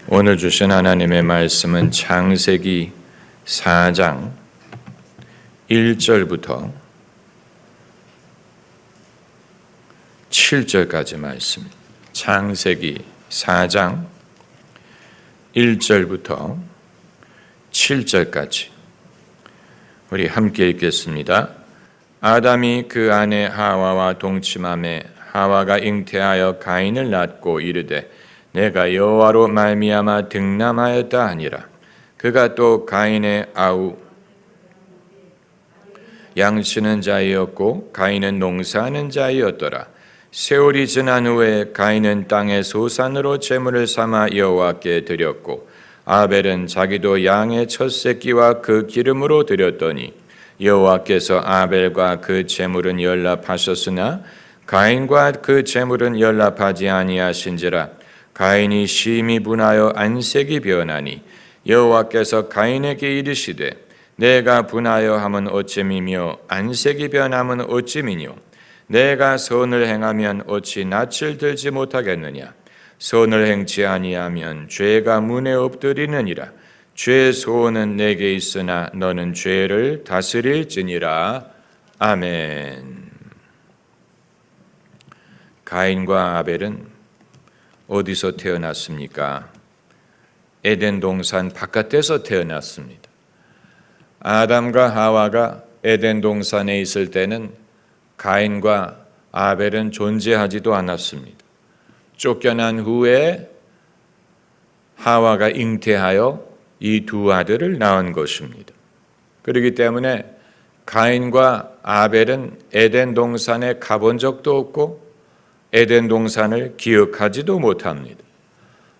오늘 주신 하나님의 말씀은 창세기 4장 1절부터 7절까지 말씀입니다. 창세기 4장 1절부터 7절까지 우리 함께 읽겠습니다. 아담이 그 아내 하와와 동침하매 하와가 잉태하여 가인을 낳고 이르되 내가 여호와로 말미암아 등남하였다 하니라. 그가 또 가인의 아우 양치는 자이었고 가인은 농사하는 자이었더라. 세월이 지난 후에 가인은 땅의 소산으로 제물을 삼아 여호와께 드렸고 아벨은 자기도 양의 첫 새끼와 그 기름으로 드렸더니 여호와께서 아벨과 그 제물은 연락하셨으나 가인과 그 제물은 연락하지 아니하신지라. 가인이 심히 분하여 안색이 변하니 여호와께서 가인에게 이르시되 내가 분하여 함은 어찌미며 안색이 변함은 어찌미뇨. 내가 선을 행하면 어찌 낯을 들지 못하겠느냐. 선을 행치 아니하면 죄가 문에 엎드리느니라. 죄의 소원은 내게 있으나 너는 죄를 다스릴지니라. 아멘. 가인과 아벨은 어디서 태어났습니까? 에덴 동산 바깥에서 태어났습니다. 아담과 하와가 에덴 동산에 있을 때는 가인과 아벨은 존재하지도 않았습니다. 쫓겨난 후에 하와가 잉태하여 이 두 아들을 낳은 것입니다. 그렇기 때문에 가인과 아벨은 에덴 동산에 가본 적도 없고 에덴 동산을 기억하지도 못합니다.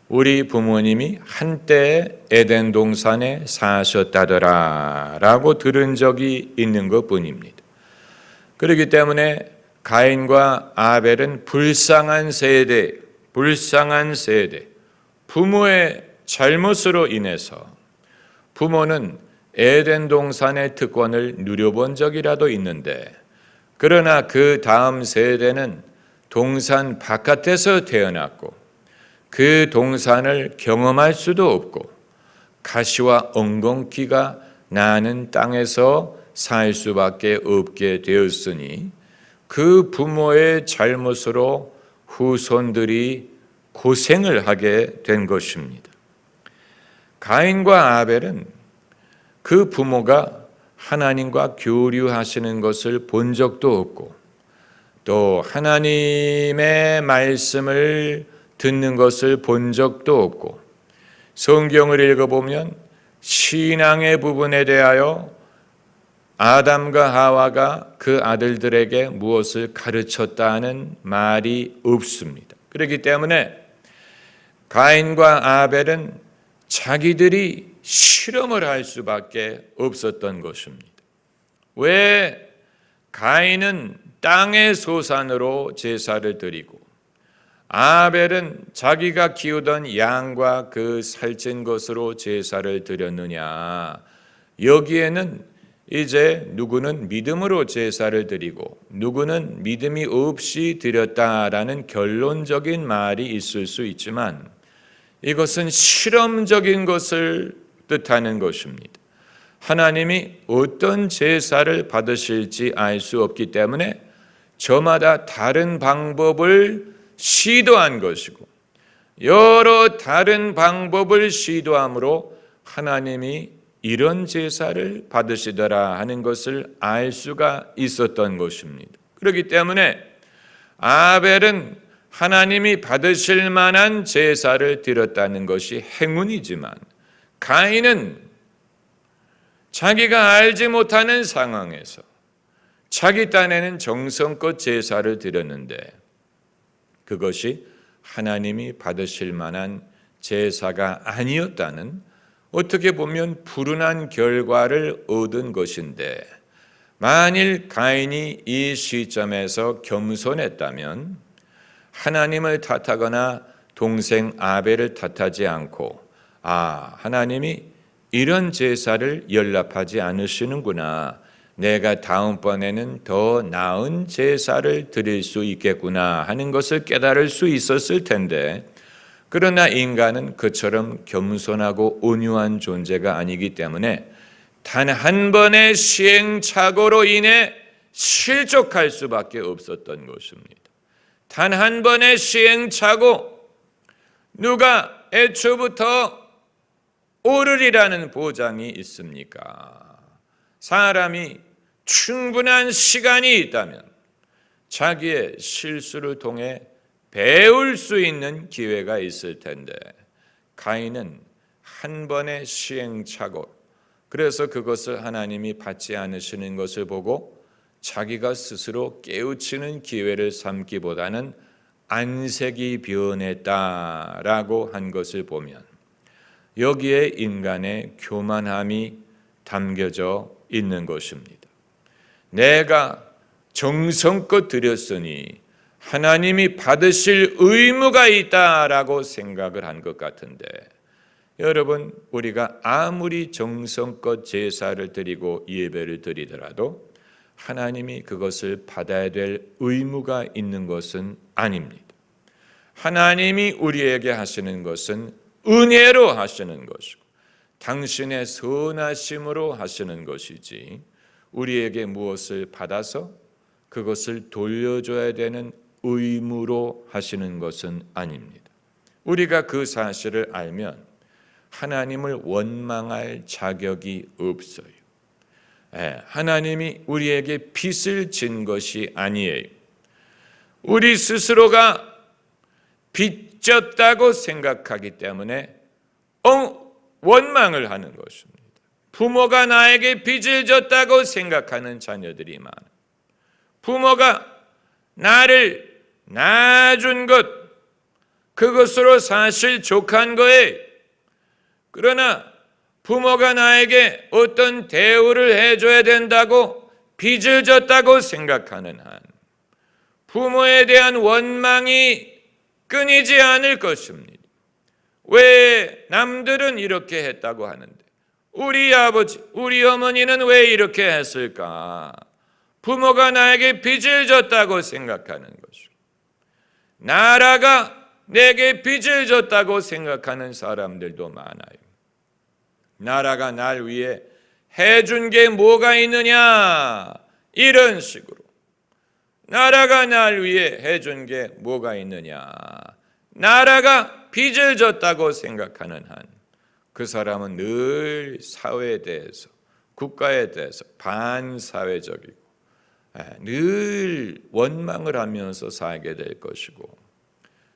우리 부모님이 한때 에덴 동산에 사셨다더라 라고 들은 적이 있는 것뿐입니다. 그렇기 때문에 가인과 아벨은 불쌍한 세대, 부모의 잘못으로 인해서 부모는 에덴 동산의 특권을 누려본 적이라도 있는데, 그러나 그 다음 세대는 동산 바깥에서 태어났고 그 동산을 경험할 수도 없고 가시와 엉겅퀴가 나는 땅에서 살 수밖에 없게 되었으니 그 부모의 잘못으로 후손들이 고생을 하게 된 것입니다. 가인과 아벨은 그 부모가 하나님과 교류하시는 것을 본 적도 없고 또 하나님의 말씀을 듣는 것을 본 적도 없고, 성경을 읽어보면 신앙의 부분에 대하여 아담과 하와가 그 아들들에게 무엇을 가르쳤다는 말이 없습니다. 그렇기 때문에 가인과 아벨은 자기들이 실험을 할 수밖에 없었던 것입니다. 왜 가인은 땅의 소산으로 제사를 드리고 아벨은 자기가 키우던 양과 그 살찐 것으로 제사를 드렸느냐. 여기에는 이제 누구는 믿음으로 제사를 드리고 누구는 믿음이 없이 드렸다라는 결론적인 말이 있을 수 있지만 이것은 실험적인 것을 뜻하는 것입니다. 하나님이 어떤 제사를 받으실지 알 수 없기 때문에 저마다 다른 방법을 시도한 것이고 여러 다른 방법을 시도함으로 하나님이 이런 제사를 받으시더라 하는 것을 알 수가 있었던 것입니다. 그렇기 때문에 아벨은 하나님이 받으실 만한 제사를 드렸다는 것이 행운이지만 가인은 자기가 알지 못하는 상황에서 자기 딴에는 정성껏 제사를 드렸는데 그것이 하나님이 받으실 만한 제사가 아니었다는, 어떻게 보면 불운한 결과를 얻은 것인데, 만일 가인이 이 시점에서 겸손했다면 하나님을 탓하거나 동생 아벨을 탓하지 않고 하나님이 이런 제사를 연락하지 않으시는구나, 내가 다음번에는 더 나은 제사를 드릴 수 있겠구나 하는 것을 깨달을 수 있었을 텐데 그러나 인간은 그처럼 겸손하고 온유한 존재가 아니기 때문에 단 한 번의 시행착오로 인해 실족할 수밖에 없었던 것입니다. 단 한 번의 시행착오, 누가 애초부터 오르리라는 보장이 있습니까? 사람이 충분한 시간이 있다면 자기의 실수를 통해 배울 수 있는 기회가 있을 텐데 가인은 한 번의 시행착오, 그래서 그것을 하나님이 받지 않으시는 것을 보고 자기가 스스로 깨우치는 기회를 삼기보다는 안색이 변했다라고 한 것을 보면 여기에 인간의 교만함이 담겨져 있는 것입니다. 내가 정성껏 드렸으니 하나님이 받으실 의무가 있다라고 생각을 한 것 같은데, 여러분, 우리가 아무리 정성껏 제사를 드리고 예배를 드리더라도 하나님이 그것을 받아야 될 의무가 있는 것은 아닙니다. 하나님이 우리에게 하시는 것은 은혜로 하시는 것이고 당신의 선하심으로 하시는 것이지, 우리에게 무엇을 받아서 그것을 돌려줘야 되는 의무로 하시는 것은 아닙니다. 우리가 그 사실을 알면 하나님을 원망할 자격이 없어요. 하나님이 우리에게 빚을 진 것이 아니에요. 우리 스스로가 빚졌다고 생각하기 때문에 원망을 하는 것입니다. 부모가 나에게 빚을 졌다고 생각하는 자녀들이 많아요. 부모가 나를 낳아준 것, 그것으로 사실 족한 거예요. 그러나 부모가 나에게 어떤 대우를 해줘야 된다고 빚을 졌다고 생각하는 한 부모에 대한 원망이 끊이지 않을 것입니다. 왜 남들은 이렇게 했다고 하는데 우리 아버지, 우리 어머니는 왜 이렇게 했을까? 부모가 나에게 빚을 졌다고 생각하는 것이고, 나라가 내게 빚을 졌다고 생각하는 사람들도 많아요. 나라가 날 위해 해준 게 뭐가 있느냐, 이런 식으로. 나라가 날 위해 해준 게 뭐가 있느냐, 나라가 빚을 졌다고 생각하는 한 그 사람은 늘 사회에 대해서, 국가에 대해서 반사회적이고 늘 원망을 하면서 살게 될 것이고,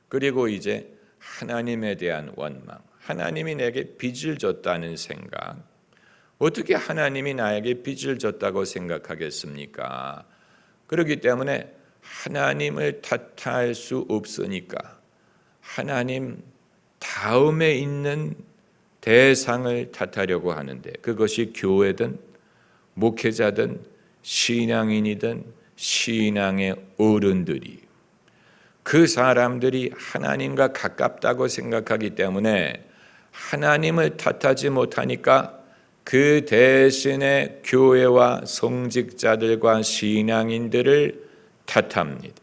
그리고 이제 하나님에 대한 원망, 하나님이 내게 빚을 졌다는 생각, 어떻게 하나님이 나에게 빚을 졌다고 생각하겠습니까? 그렇기 때문에 하나님을 탓할 수 없으니까 하나님 다음에 있는 대상을 탓하려고 하는데, 그것이 교회든 목회자든 신앙인이든 신앙의 어른들이, 그 사람들이 하나님과 가깝다고 생각하기 때문에 하나님을 탓하지 못하니까 그 대신에 교회와 성직자들과 신앙인들을 탓합니다.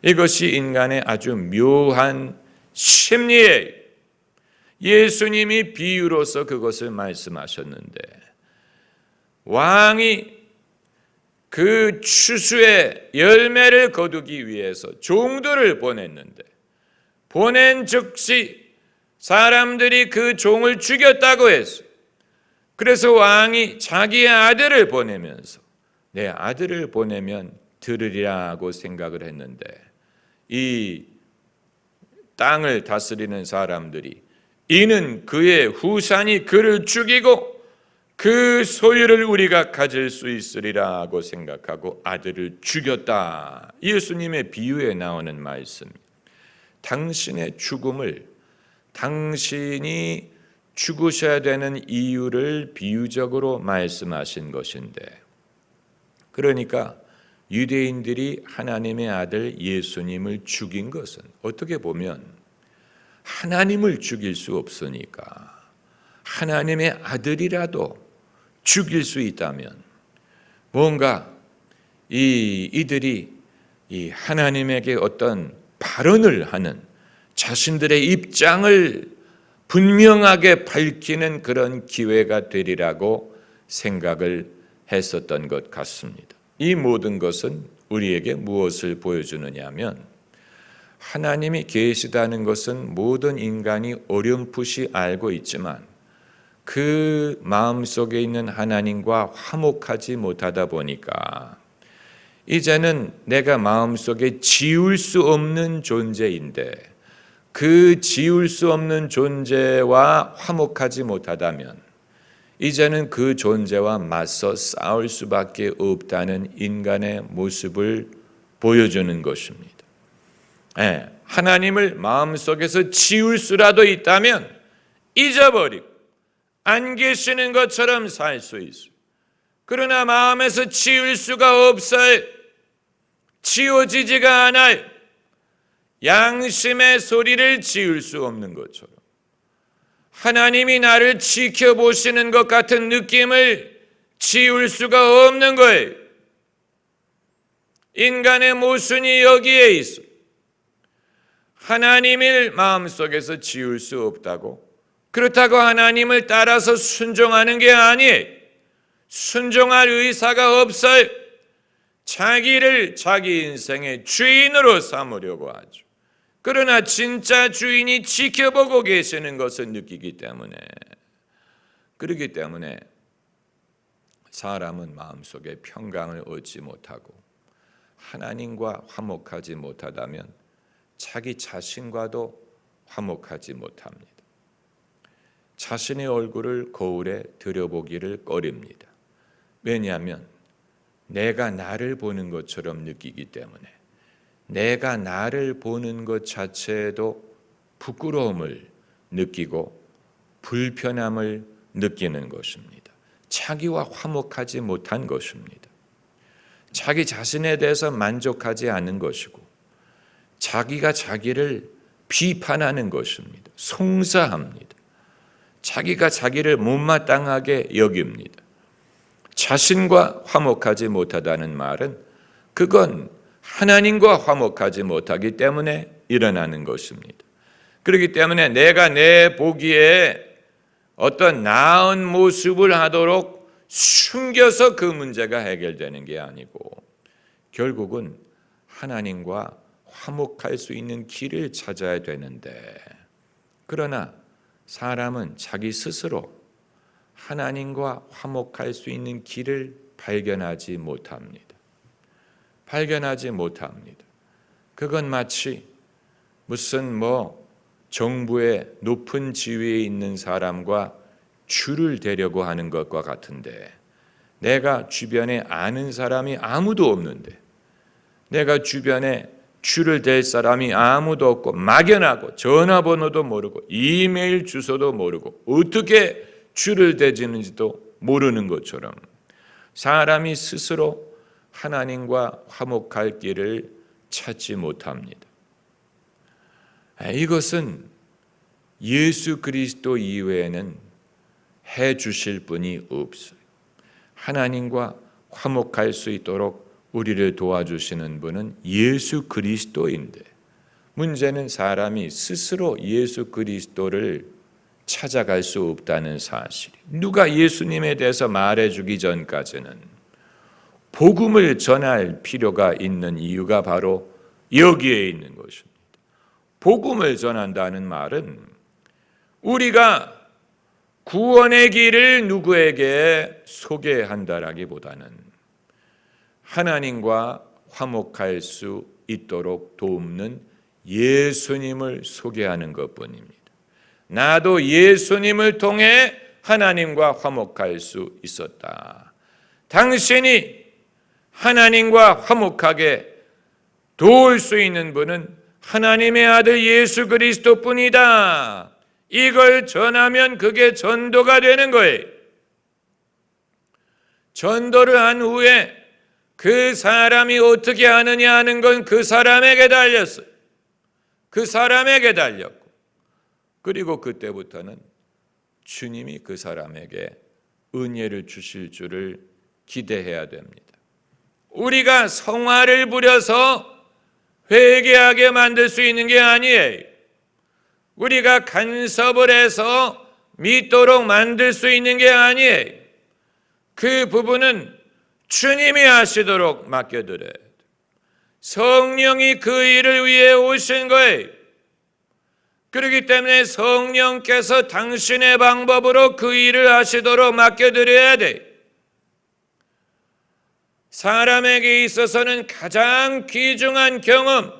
이것이 인간의 아주 묘한 심리예요. 예수님이 비유로서 그것을 말씀하셨는데, 왕이 그 추수의 열매를 거두기 위해서 종들을 보냈는데, 보낸 즉시 사람들이 그 종을 죽였다고 했어요. 그래서 왕이 자기의 아들을 보내면서 내 아들을 보내면 들으리라고 생각을 했는데, 이 땅을 다스리는 사람들이 이는 그의 후산이 그를 죽이고 그 소유를 우리가 가질 수 있으리라고 생각하고 아들을 죽였다. 예수님의 비유에 나오는 말씀. 당신의 죽음을, 당신이 죽으셔야 되는 이유를 비유적으로 말씀하신 것인데, 그러니까 유대인들이 하나님의 아들 예수님을 죽인 것은 어떻게 보면 하나님을 죽일 수 없으니까 하나님의 아들이라도 죽일 수 있다면 뭔가 이들이 이 하나님에게 어떤 발언을 하는 자신들의 입장을 분명하게 밝히는 그런 기회가 되리라고 생각을 했었던 것 같습니다. 이 모든 것은 우리에게 무엇을 보여주느냐 하면 하나님이 계시다는 것은 모든 인간이 어렴풋이 알고 있지만 그 마음속에 있는 하나님과 화목하지 못하다 보니까 이제는 내가 마음속에 지울 수 없는 존재인데 그 지울 수 없는 존재와 화목하지 못하다면 이제는 그 존재와 맞서 싸울 수밖에 없다는 인간의 모습을 보여주는 것입니다. 하나님을 마음속에서 지울 수라도 있다면 잊어버리고 안 계시는 것처럼 살 수 있어요. 그러나 마음에서 지울 수가 없어요. 지워지지가 않아요. 양심의 소리를 지울 수 없는 것처럼 하나님이 나를 지켜보시는 것 같은 느낌을 지울 수가 없는 거예요. 인간의 모순이 여기에 있어요. 하나님을 마음속에서 지울 수 없다고, 그렇다고 하나님을 따라서 순종하는 게 아니에요. 순종할 의사가 없어요. 자기를 자기 인생의 주인으로 삼으려고 하죠. 그러나 진짜 주인이 지켜보고 계시는 것을 느끼기 때문에, 그렇기 때문에 사람은 마음속에 평강을 얻지 못하고 하나님과 화목하지 못하다면 자기 자신과도 화목하지 못합니다. 자신의 얼굴을 거울에 들여보기를 꺼립니다. 왜냐하면 내가 나를 보는 것처럼 느끼기 때문에, 내가 나를 보는 것 자체에도 부끄러움을 느끼고 불편함을 느끼는 것입니다. 자기와 화목하지 못한 것입니다. 자기 자신에 대해서 만족하지 않은 것이고 자기가 자기를 비판하는 것입니다. 송사합니다. 자기가 자기를 못마땅하게 여깁니다. 자신과 화목하지 못하다는 말은 그건 하나님과 화목하지 못하기 때문에 일어나는 것입니다. 그렇기 때문에 내가 내 보기에 어떤 나은 모습을 하도록 숨겨서 그 문제가 해결되는 게 아니고 결국은 하나님과 화목할 수 있는 길을 찾아야 되는데, 그러나 사람은 자기 스스로 하나님과 화목할 수 있는 길을 발견하지 못합니다. 그건 마치 무슨 정부의 높은 지위에 있는 사람과 줄을 대려고 하는 것과 같은데, 내가 주변에 아는 사람이 아무도 없는데, 내가 주변에 줄을 댈 사람이 아무도 없고 막연하고 전화번호도 모르고 이메일 주소도 모르고 어떻게 줄을 대지는지도 모르는 것처럼 사람이 스스로 하나님과 화목할 길을 찾지 못합니다. 이것은 예수 그리스도 이외에는 해 주실 분이 없어요. 하나님과 화목할 수 있도록 우리를 도와주시는 분은 예수 그리스도인데, 문제는 사람이 스스로 예수 그리스도를 찾아갈 수 없다는 사실. 누가 예수님에 대해서 말해주기 전까지는 복음을 전할 필요가 있는 이유가 바로 여기에 있는 것입니다. 복음을 전한다는 말은 우리가 구원의 길을 누구에게 소개한다라기보다는 하나님과 화목할 수 있도록 돕는 예수님을 소개하는 것뿐입니다. 나도 예수님을 통해 하나님과 화목할 수 있었다. 당신이 하나님과 화목하게 도울 수 있는 분은 하나님의 아들 예수 그리스도뿐이다. 이걸 전하면 그게 전도가 되는 거예요. 전도를 한 후에 그 사람이 어떻게 하느냐 하는 건 그 사람에게 달렸어요. 그 사람에게 달렸고, 그리고 그때부터는 주님이 그 사람에게 은혜를 주실 줄을 기대해야 됩니다. 우리가 성화를 부려서 회개하게 만들 수 있는 게 아니에요. 우리가 간섭을 해서 믿도록 만들 수 있는 게 아니에요. 그 부분은 주님이 하시도록 맡겨드려야 돼요. 성령이 그 일을 위해 오신 거예요. 그렇기 때문에 성령께서 당신의 방법으로 그 일을 하시도록 맡겨드려야 돼요. 사람에게 있어서는 가장 귀중한 경험,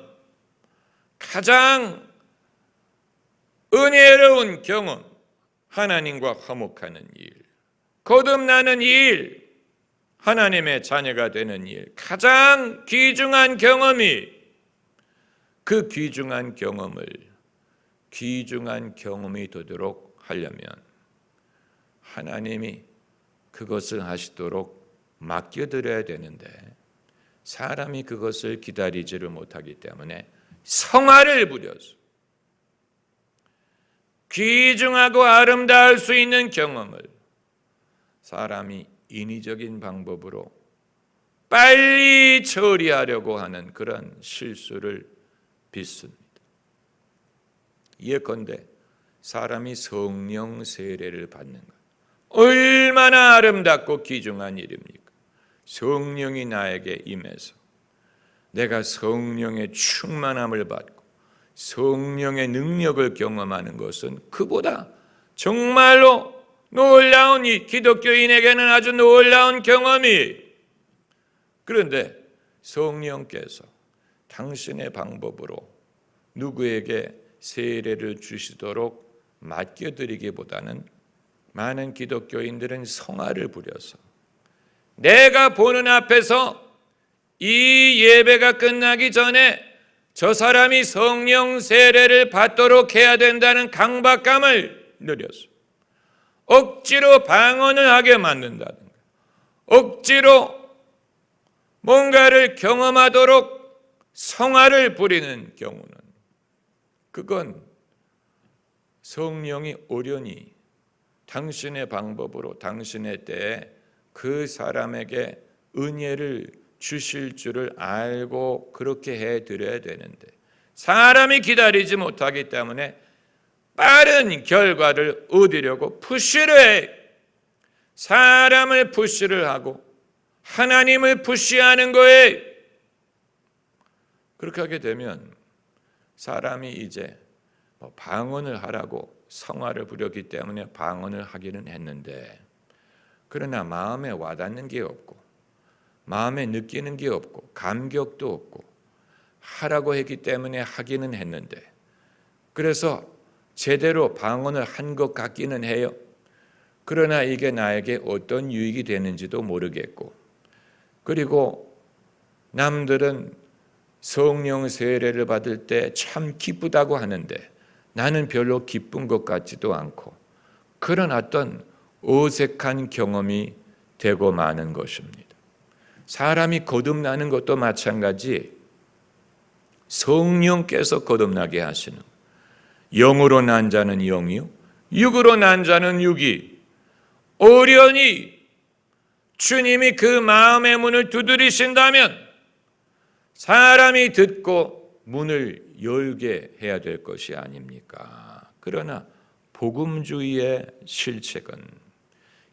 가장 은혜로운 경험, 하나님과 화목하는 일, 거듭나는 일, 하나님의 자녀가 되는 일, 가장 귀중한 경험이, 그 귀중한 경험이 되도록 하려면 하나님이 그것을 하시도록 맡겨드려야 되는데, 사람이 그것을 기다리지를 못하기 때문에 성화를 부려서 귀중하고 아름다울 수 있는 경험을 사람이 인위적인 방법으로 빨리 처리하려고 하는 그런 실수를 빚습니다. 예컨대 사람이 성령 세례를 받는 것, 얼마나 아름답고 귀중한 일입니까? 성령이 나에게 임해서 내가 성령의 충만함을 받고 성령의 능력을 경험하는 것은 그보다 정말로 놀라운, 이 기독교인에게는 아주 놀라운 경험이. 그런데 성령께서 당신의 방법으로 누구에게 세례를 주시도록 맡겨드리기보다는 많은 기독교인들은 성화를 부려서 내가 보는 앞에서 이 예배가 끝나기 전에 저 사람이 성령 세례를 받도록 해야 된다는 강박감을 누려서 억지로 방언을 하게 만든다든가, 억지로 뭔가를 경험하도록 성화를 부리는 경우는, 그건 성령이 오련히 당신의 방법으로 당신의 때에 그 사람에게 은혜를 주실 줄을 알고 그렇게 해드려야 되는데, 사람이 기다리지 못하기 때문에 빠른 결과를 얻으려고 푸시를 해. 사람을 푸시를 하고 하나님을 푸시하는 거예요. 그렇게 하게 되면 사람이 이제 방언을 하라고 성화를 부렸기 때문에 방언을 하기는 했는데, 그러나 마음에 와닿는 게 없고 마음에 느끼는 게 없고 감격도 없고 하라고 했기 때문에 하기는 했는데, 그래서 제대로 방언을 한 것 같기는 해요. 그러나 이게 나에게 어떤 유익이 되는지도 모르겠고, 그리고 남들은 성령 세례를 받을 때 참 기쁘다고 하는데 나는 별로 기쁜 것 같지도 않고, 그런 어떤 어색한 경험이 되고 마는 것입니다. 사람이 거듭나는 것도 마찬가지, 성령께서 거듭나게 하시는, 영으로 난 자는 영이요 육으로 난 자는 육이, 오련히 주님이 그 마음의 문을 두드리신다면 사람이 듣고 문을 열게 해야 될 것이 아닙니까? 그러나 복음주의의 실책은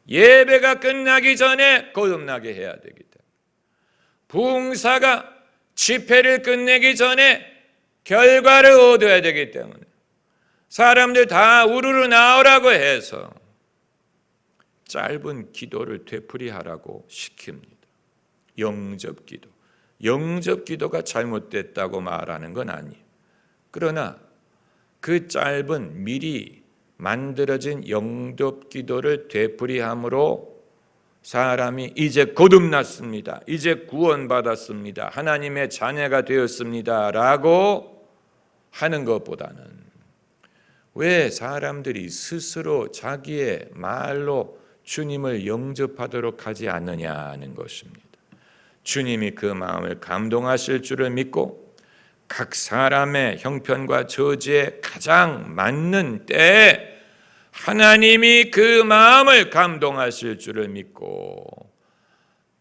예배가 끝나기 전에 거듭나게 해야 되기 때문에, 부흥사가 집회를 끝내기 전에 결과를 얻어야 되기 때문에 사람들 다 우르르 나오라고 해서 짧은 기도를 되풀이하라고 시킵니다. 영접기도. 영접기도가 잘못됐다고 말하는 건 아니에요. 그러나 그 짧은 미리 만들어진 영접기도를 되풀이함으로 사람이 이제 거듭났습니다, 이제 구원받았습니다, 하나님의 자녀가 되었습니다 라고 하는 것보다는, 왜 사람들이 스스로 자기의 말로 주님을 영접하도록 하지 않느냐는 것입니다. 주님이 그 마음을 감동하실 줄을 믿고 각 사람의 형편과 처지에 가장 맞는 때에 하나님이 그 마음을 감동하실 줄을 믿고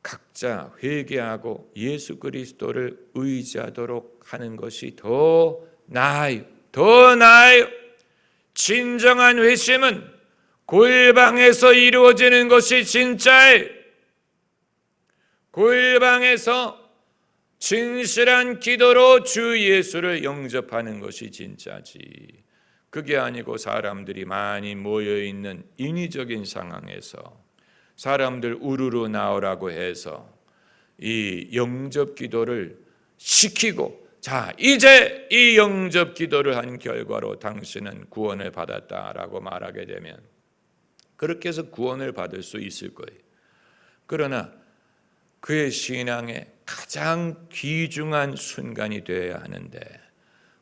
각자 회개하고 예수 그리스도를 의지하도록 하는 것이 더 나아요. 더 나아요. 진정한 회심은 골방에서 이루어지는 것이 진짜예요. 골방에서 진실한 기도로 주 예수를 영접하는 것이 진짜지. 그게 아니고 사람들이 많이 모여있는 인위적인 상황에서 사람들 우르르 나오라고 해서 이 영접 기도를 시키고, 자, 이제 이 영접 기도를 한 결과로 당신은 구원을 받았다라고 말하게 되면 그렇게 해서 구원을 받을 수 있을 거예요. 그러나 그의 신앙의 가장 귀중한 순간이 되어야 하는데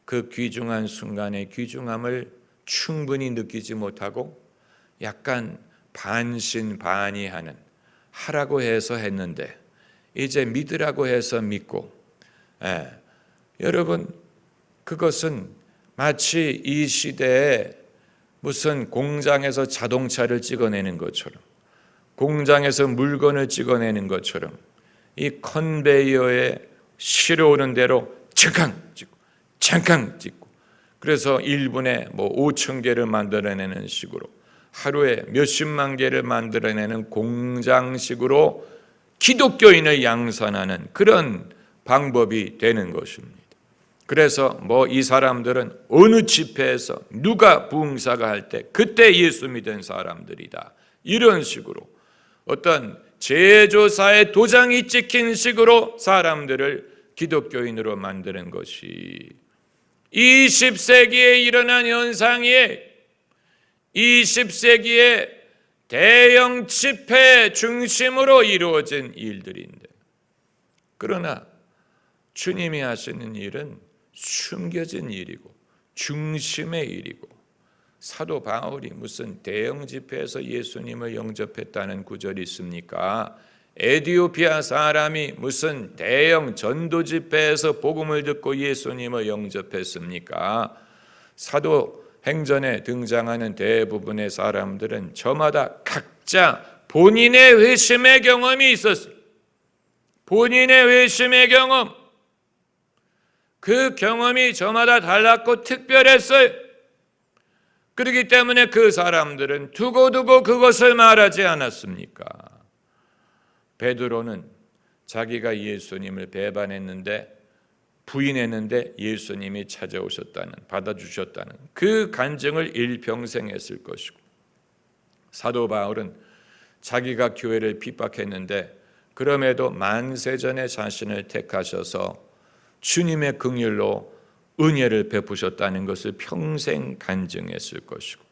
그 귀중한 순간의 귀중함을 충분히 느끼지 못하고 약간 반신반의하는, 하라고 해서 했는데 이제 믿으라고 해서 믿고, 여러분, 그것은 마치 이 시대에 무슨 공장에서 자동차를 찍어내는 것처럼, 공장에서 물건을 찍어내는 것처럼 이 컨베이어에 실어오는 대로 잠깐 찍고, 그래서 1분에 5천 개를 만들어내는 식으로 하루에 몇십만 개를 만들어내는 공장식으로 기독교인을 양산하는 그런 방법이 되는 것입니다. 그래서 이 사람들은 어느 집회에서 누가 부흥사가 할 때 그때 예수 믿은 사람들이다, 이런 식으로 어떤 제조사의 도장이 찍힌 식으로 사람들을 기독교인으로 만드는 것이 20세기에 일어난 현상이에요. 20세기의 대형 집회 중심으로 이루어진 일들인데, 그러나 주님이 하시는 일은 숨겨진 일이고 중심의 일이고, 사도 바울이 무슨 대형 집회에서 예수님을 영접했다는 구절이 있습니까? 에티오피아 사람이 무슨 대형 전도 집회에서 복음을 듣고 예수님을 영접했습니까? 사도 행전에 등장하는 대부분의 사람들은 저마다 각자 본인의 회심의 경험이 있었어요. 본인의 회심의 경험, 그 경험이 저마다 달랐고 특별했어요. 그렇기 때문에 그 사람들은 두고두고 그것을 말하지 않았습니까? 베드로는 자기가 예수님을 배반했는데, 부인했는데 예수님이 찾아오셨다는, 받아주셨다는 그 간증을 일평생 했을 것이고, 사도 바울은 자기가 교회를 핍박했는데 그럼에도 만세전에 자신을 택하셔서 주님의 긍휼로 은혜를 베푸셨다는 것을 평생 간증했을 것이고,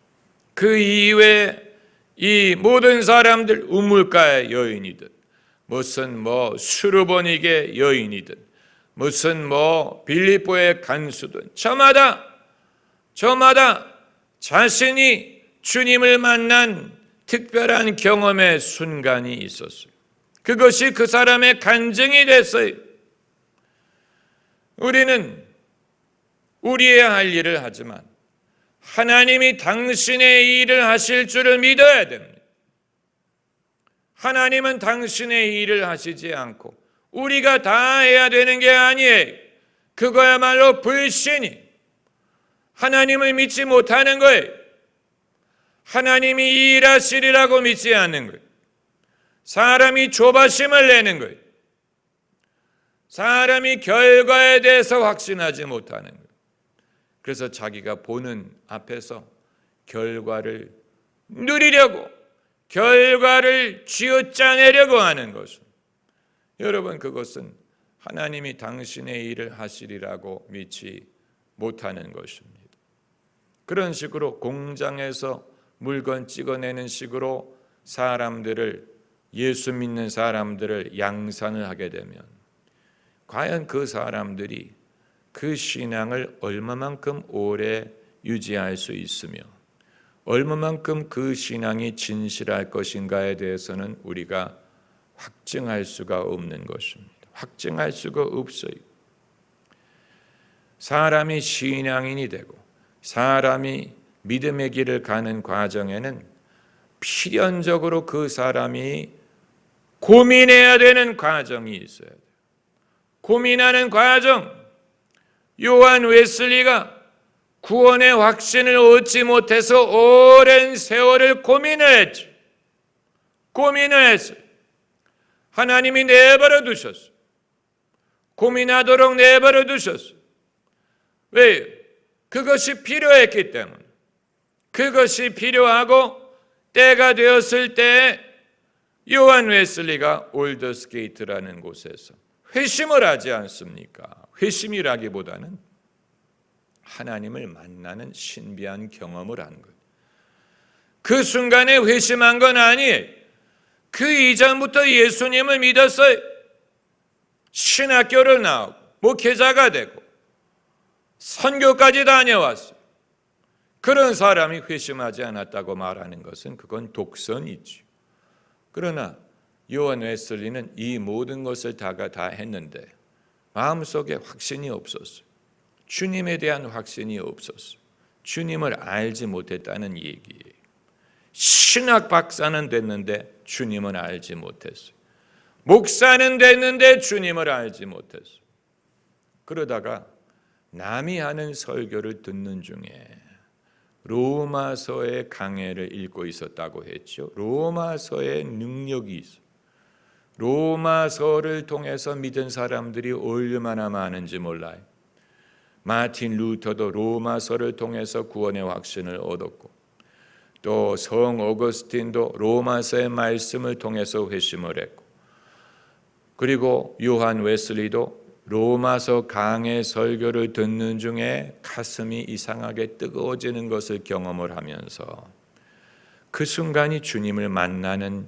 그 이외에 이 모든 사람들, 우물가의 여인이든 무슨 수르보니게 여인이든 무슨 빌립보의 간수든 저마다 자신이 주님을 만난 특별한 경험의 순간이 있었어요. 그것이 그 사람의 간증이 됐어요. 우리는 우리의 할 일을 하지만 하나님이 당신의 일을 하실 줄을 믿어야 됩니다. 하나님은 당신의 일을 하시지 않고 우리가 다 해야 되는 게 아니에요. 그거야말로 불신이, 하나님을 믿지 못하는 거예요. 하나님이 일하시리라고 믿지 않는 거예요. 사람이 조바심을 내는 거예요. 사람이 결과에 대해서 확신하지 못하는 거예요. 그래서 자기가 보는 앞에서 결과를 누리려고, 결과를 쥐어짜내려고 하는 것은, 여러분, 그것은 하나님이 당신의 일을 하시리라고 믿지 못하는 것입니다. 그런 식으로 공장에서 물건 찍어내는 식으로 사람들을, 예수 믿는 사람들을 양산을 하게 되면 과연 그 사람들이 그 신앙을 얼마만큼 오래 유지할 수 있으며 얼마만큼 그 신앙이 진실할 것인가에 대해서는 우리가 확증할 수가 없는 것입니다. 확증할 수가 없어요. 사람이 신앙인이 되고 사람이 믿음의 길을 가는 과정에는 필연적으로 그 사람이 고민해야 되는 과정이 있어야 돼요. 고민하는 과정. 요한 웨슬리가 구원의 확신을 얻지 못해서 오랜 세월을 고민을 했어요. 하나님이 내버려 두셨어요. 고민하도록 내버려 두셨어요. 왜요? 그것이 필요했기 때문에. 그것이 필요하고 때가 되었을 때 요한 웨슬리가 올더스게이트라는 곳에서 회심을 하지 않습니까? 회심이라기보다는 하나님을 만나는 신비한 경험을 한 거예요. 그 순간에 회심한 건 아니에요. 그 이전부터 예수님을 믿었어요. 신학교를 나오고 목회자가 되고 선교까지 다녀왔어요. 그런 사람이 회심하지 않았다고 말하는 것은 그건 독선이죠. 그러나 요한 웨슬리는 이 모든 것을 다 했는데 마음속에 확신이 없었어요. 주님에 대한 확신이 없었어요. 주님을 알지 못했다는 얘기예요. 신학 박사는 됐는데 주님은 알지 못했어요. 목사는 됐는데 주님을 알지 못했어요. 그러다가 남이 하는 설교를 듣는 중에 로마서의 강해를 읽고 있었다고 했죠. 로마서의 능력이 있어요. 로마서를 통해서 믿은 사람들이 얼마나 많은지 몰라요. 마틴 루터도 로마서를 통해서 구원의 확신을 얻었고, 또 성 어거스틴도 로마서의 말씀을 통해서 회심을 했고, 그리고 요한 웨슬리도 로마서 강해 설교를 듣는 중에 가슴이 이상하게 뜨거워지는 것을 경험을 하면서 그 순간이 주님을 만나는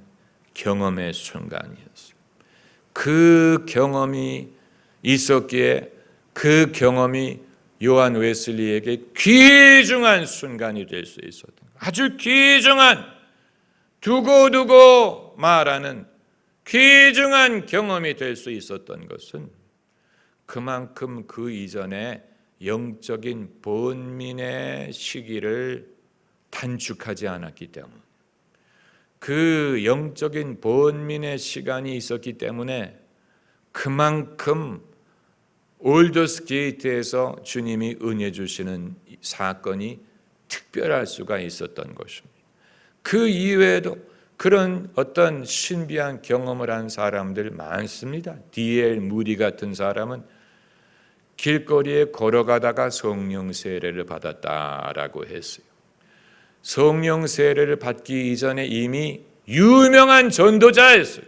경험의 순간이었어요. 그 경험이 있었기에 그 경험이 요한 웨슬리에게 귀중한 순간이 될 수 있었던 거예요. 아주 귀중한, 두고두고 말하는 귀중한 경험이 될 수 있었던 것은 그만큼 그 이전에 영적인 번민의 시기를 단축하지 않았기 때문에, 그 영적인 번민의 시간이 있었기 때문에 그만큼 올더스게이트에서 주님이 은혜 주시는 사건이 특별할 수가 있었던 것입니다. 그 이외에도 그런 어떤 신비한 경험을 한 사람들 많습니다. D.L. 무디 같은 사람은 길거리에 걸어가다가 성령 세례를 받았다라고 했어요. 성령 세례를 받기 이전에 이미 유명한 전도자였어요.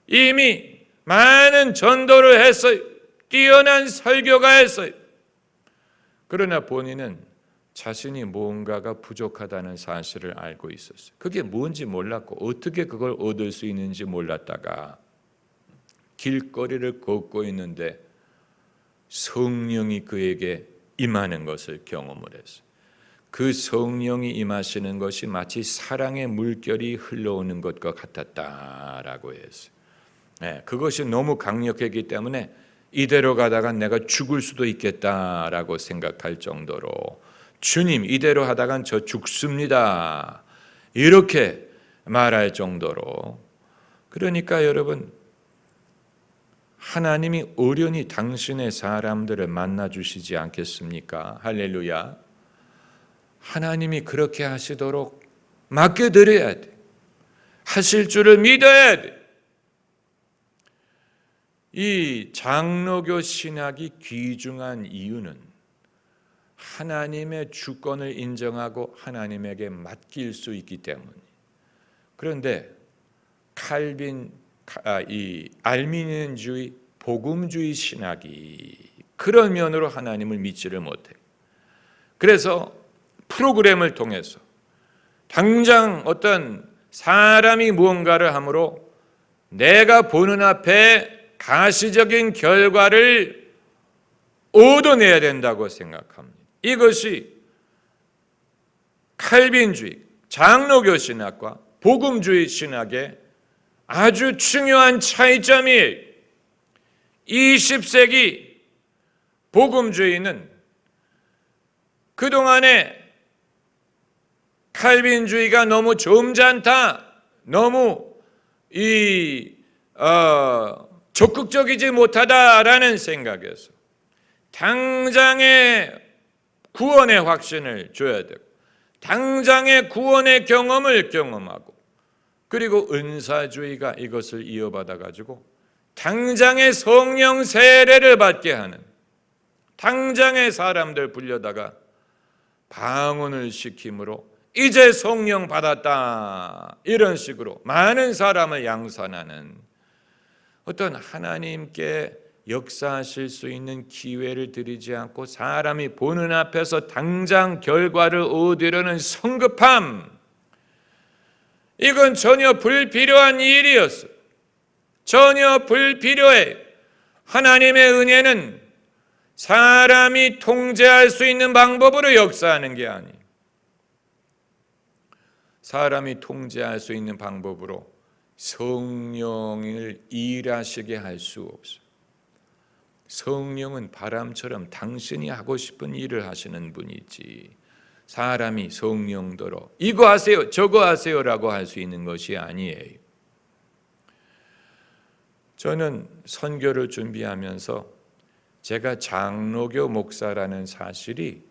이미 많은 전도를 했어요. 뛰어난 설교가였어요. 그러나 본인은 자신이 뭔가가 부족하다는 사실을 알고 있었어요. 그게 뭔지 몰랐고 어떻게 그걸 얻을 수 있는지 몰랐다가 길거리를 걷고 있는데 성령이 그에게 임하는 것을 경험을 했어요. 그 성령이 임하시는 것이 마치 사랑의 물결이 흘러오는 것과 같았다라고 했어요. 그것이 너무 강력했기 때문에 이대로 가다가 내가 죽을 수도 있겠다라고 생각할 정도로, 주님 이대로 하다간 저 죽습니다, 이렇게 말할 정도로. 그러니까 여러분, 하나님이 어련히 당신의 사람들을 만나주시지 않겠습니까? 할렐루야. 하나님이 그렇게 하시도록 맡겨드려야 돼. 하실 줄을 믿어야 돼. 이 장로교 신학이 귀중한 이유는 하나님의 주권을 인정하고 하나님에게 맡길 수 있기 때문이에요. 그런데 이 알미니안주의, 복음주의 신학이 그런 면으로 하나님을 믿지를 못해요. 그래서 프로그램을 통해서 당장 어떤 사람이 무언가를 함으로 내가 보는 앞에 가시적인 결과를 얻어내야 된다고 생각합니다. 이것이 칼빈주의, 장로교 신학과 복음주의 신학의 아주 중요한 차이점이에요. 20세기 복음주의는 그동안에 칼빈주의가 너무 점잖다, 너무 적극적이지 못하다라는 생각에서 당장에 구원의 확신을 줘야 되고 당장의 구원의 경험을 경험하고 그리고 은사주의가 이것을 이어받아 가지고 당장의 성령 세례를 받게 하는 당장의 사람들 불려다가 방언을 시킴으로 이제 성령 받았다 이런 식으로 많은 사람을 양산하는 어떤 하나님께 역사하실 수 있는 기회를 드리지 않고 사람이 보는 앞에서 당장 결과를 얻으려는 성급함, 이건 전혀 불필요한 일이었어요. 전혀 불필요해. 하나님의 은혜는 사람이 통제할 수 있는 방법으로 역사하는 게 아니에요. 사람이 통제할 수 있는 방법으로 성령을 일하시게 할 수 없어요. 성령은 바람처럼 당신이 하고 싶은 일을 하시는 분이지 사람이 성령대로 이거 하세요 저거 하세요라고 할 수 있는 것이 아니에요. 저는 선교를 준비하면서 제가 장로교 목사라는 사실이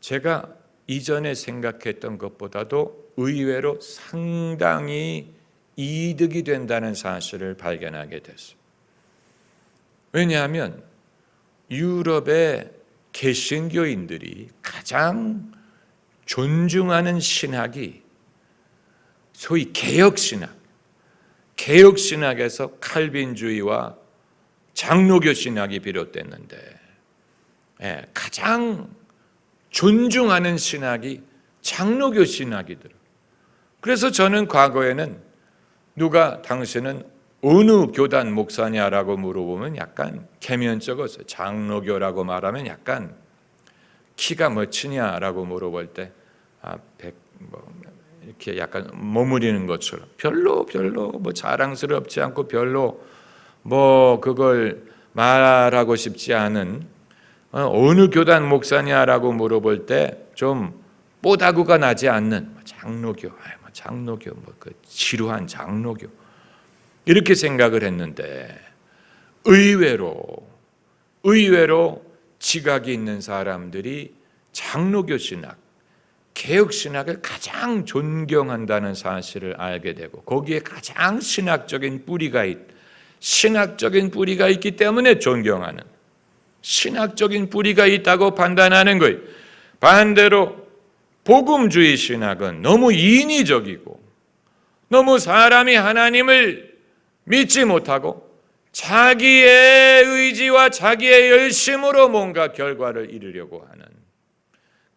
제가 이전에 생각했던 것보다도 의외로 상당히 이득이 된다는 사실을 발견하게 됐어요. 왜냐하면 유럽의 개신교인들이 가장 존중하는 신학이 소위 개혁신학, 개혁신학에서 칼빈주의와 장로교 신학이 비롯됐는데 가장 존중하는 신학이 장로교 신학이더라고요. 그래서 저는 과거에는 누가 당신은 어느 교단 목사냐라고 물어보면 약간 개면적어서 장로교라고 말하면 약간 키가 몇이냐라고 물어볼 때 100 이렇게 약간 머무리는 것처럼 별로 뭐 자랑스럽지 않고 별로 뭐 그걸 말하고 싶지 않은 어느 교단 목사냐라고 물어볼 때 좀 뽀다구가 나지 않는 장로교, 장로교 뭐 그 지루한 장로교 이렇게 생각을 했는데 의외로 지각이 있는 사람들이 장로교 신학, 개혁 신학을 가장 존경한다는 사실을 알게 되고 거기에 가장 신학적인 뿌리가 있기 때문에 존경하는 신학적인 뿌리가 있다고 판단하는 거예요. 반대로 복음주의 신학은 너무 인위적이고 너무 사람이 하나님을 믿지 못하고 자기의 의지와 자기의 열심으로 뭔가 결과를 이루려고 하는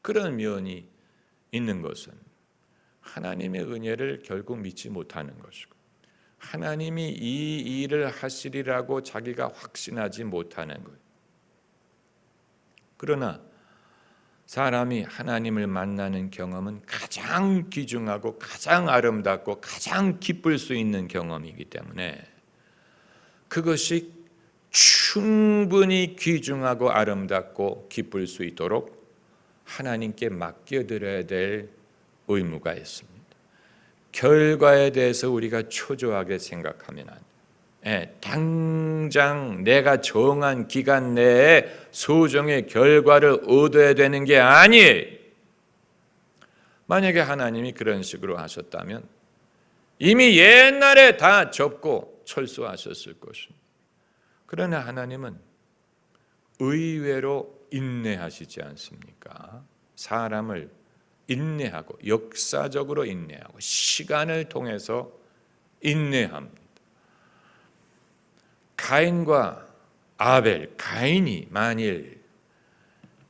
그런 면이 있는 것은 하나님의 은혜를 결국 믿지 못하는 것이고 하나님이 이 일을 하시리라고 자기가 확신하지 못하는 거예요. 그러나 사람이 하나님을 만나는 경험은 가장 귀중하고 가장 아름답고 가장 기쁠 수 있는 경험이기 때문에 그것이 충분히 귀중하고 아름답고 기쁠 수 있도록 하나님께 맡겨드려야 될 의무가 있습니다. 결과에 대해서 우리가 초조하게 생각하면 안 돼요. 당장 내가 정한 기간 내에 소정의 결과를 얻어야 되는 게 아니에요. 만약에 하나님이 그런 식으로 하셨다면 이미 옛날에 다 접고 철수하셨을 것입니다. 그러나 하나님은 의외로 인내하시지 않습니까? 사람을 인내하고 역사적으로 인내하고 시간을 통해서 인내합니다. 가인과 아벨, 가인이 만일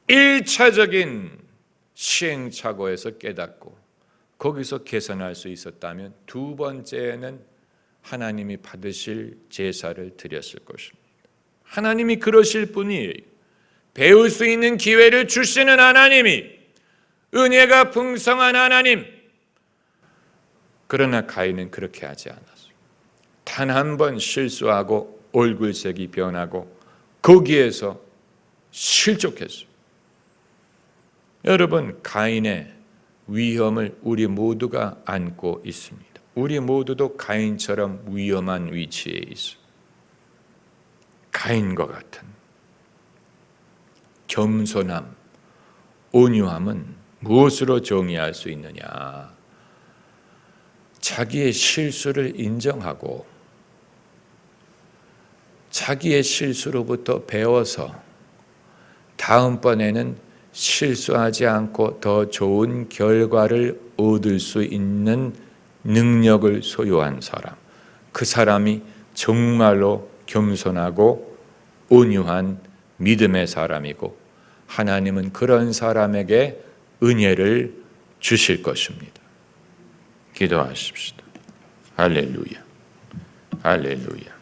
1차적인 시행착오에서 깨닫고 거기서 개선할 수 있었다면 두 번째는 하나님이 받으실 제사를 드렸을 것입니다. 하나님이 그러실 분이에요. 배울 수 있는 기회를 주시는 하나님이 은혜가 풍성한 하나님. 그러나 가인은 그렇게 하지 않았어요. 단 한 번 실수하고 얼굴색이 변하고 거기에서 실족했어요. 여러분, 가인의 위험을 우리 모두가 안고 있습니다. 우리 모두도 가인처럼 위험한 위치에 있어요. 가인과 같은 겸손함, 온유함은 무엇으로 정의할 수 있느냐? 자기의 실수를 인정하고 자기의 실수로부터 배워서 다음번에는 실수하지 않고 더 좋은 결과를 얻을 수 있는 능력을 소유한 사람, 그 사람이 정말로 겸손하고 온유한 믿음의 사람이고 하나님은 그런 사람에게 은혜를 주실 것입니다. 기도하십시다. 할렐루야. 할렐루야.